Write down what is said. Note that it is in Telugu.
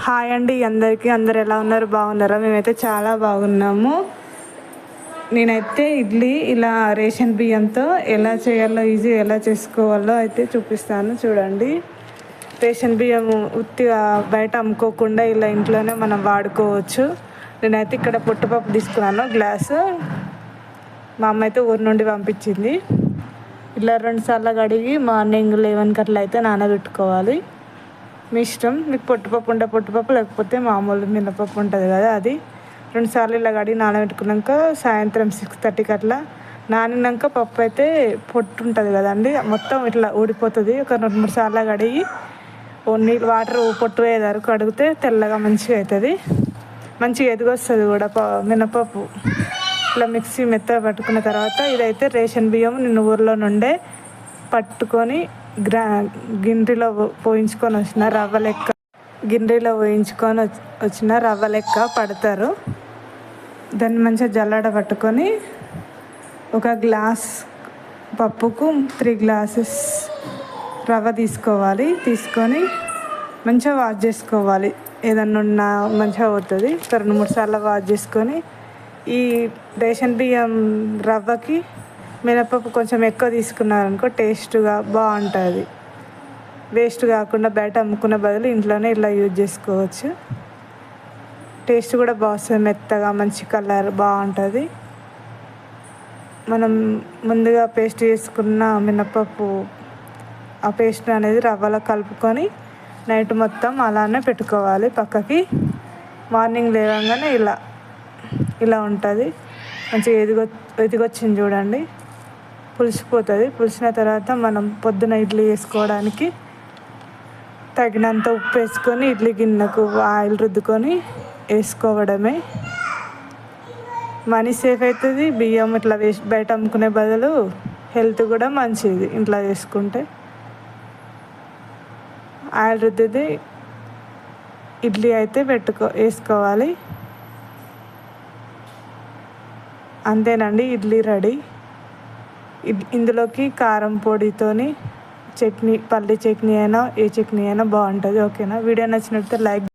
హాయ్ అండి అందరికీ. అందరు ఎలా ఉన్నారు? బాగున్నారా? మేమైతే చాలా బాగున్నాము. నేనైతే ఇడ్లీ ఇలా రేషన్ బియ్యంతో ఎలా చేయాలో ఎలా చేసుకోవాలో అయితే చూపిస్తాను చూడండి. రేషన్ బియ్యం ఉత్తిగా బయట అమ్ముకోకుండా ఇలా ఇంట్లోనే మనం వాడుకోవచ్చు. నేనైతే ఇక్కడ పొట్టుపప్పు తీసుకున్నాను గ్లాసు. మా అమ్మ అయితే ఊరి నుండి పంపించింది. ఇలా 2 సార్లు కడిగి మార్నింగ్ 11 అట్లా అయితే నానబెట్టుకోవాలి. మీ ఇష్టం, మీకు పొట్టుపప్పు ఉంటే పొట్టుపప్పు, లేకపోతే మామూలు మినపప్పు ఉంటుంది కదా, అది 2 సార్లు ఇలా కడిగి నానబెట్టుకున్నాక సాయంత్రం 6:30కి అట్లా నానినాక పప్పు అయితే పొట్టు ఉంటుంది కదండి, మొత్తం ఇట్లా ఊడిపోతుంది. ఒక 2-3 సార్లు కడిగి నీళ్ళు వాటర్ పొట్టు వేయదారు కడిగితే తెల్లగా మంచిగా అవుతుంది. మంచిగా ఎదిగొస్తుంది కూడా మినపప్పు. ఇట్లా మిక్సీ మెత్తగా పట్టుకున్న తర్వాత ఇదైతే రేషన్ బియ్యం నిన్న ఊర్లో నుండే పట్టుకొని గిన్నెలో పోయించుకొని వచ్చిన రవ్వ లెక్క, గిన్నెలో పోయించుకొని వచ్చిన రవ్వ లెక్క పడతారు. దాన్ని మంచిగా జల్లడ పట్టుకొని ఒక గ్లాస్ పప్పుకు 3 గ్లాసెస్ రవ్వ తీసుకోవాలి. తీసుకొని మంచిగా వాష్ చేసుకోవాలి. ఏదన్నా ఉన్నా మంచిగా అవుతుంది. 2-3 సార్లు వాష్ చేసుకొని ఈ రేషన్ బియ్యం రవ్వకి మినపప్పు కొంచెం ఎక్కువ తీసుకున్నారనుకో టేస్ట్గా బాగుంటుంది. వేస్ట్ కాకుండా బయట అమ్ముకునే బదులు ఇంట్లోనే ఇలా యూజ్ చేసుకోవచ్చు. టేస్ట్ కూడా బాగుంటుంది, మెత్తగా మంచి కలర్ బాగుంటుంది. మనం ముందుగా పేస్ట్ చేసుకున్న మినపప్పు ఆ పేస్ట్ అనేది రవ్వలో కలుపుకొని నైట్ మొత్తం అలానే పెట్టుకోవాలి పక్కకి. మార్నింగ్ లేవగానే ఇలా ఉంటుంది. మంచిగా ఎదిగొచ్చింది చూడండి. పులిసిపోతుంది. పులిసిన తర్వాత మనం పొద్దున ఇడ్లీ వేసుకోవడానికి తగినంత ఉప్పు వేసుకొని ఇడ్లీ గిన్నెకు ఆయిల్ రుద్దుకొని వేసుకోవడమే. మనీ సేఫ్ అవుతుంది. బియ్యం ఇట్లా వేసి బయట అమ్ముకునే బదులు హెల్త్ కూడా మంచిది ఇంట్లో చేసుకుంటే. ఆయిల్ రుద్దిది ఇడ్లీ అయితే వేసుకోవాలి. అంతేనండి, ఇడ్లీ రెడీ. ఇందులోకి కారం పొడితోని చట్నీ, పల్లి చట్నీ అయినా ఏ చట్నీ అయినా బాగుంటుంది. ఓకేనా? వీడియో నచ్చినట్లయితే లైక్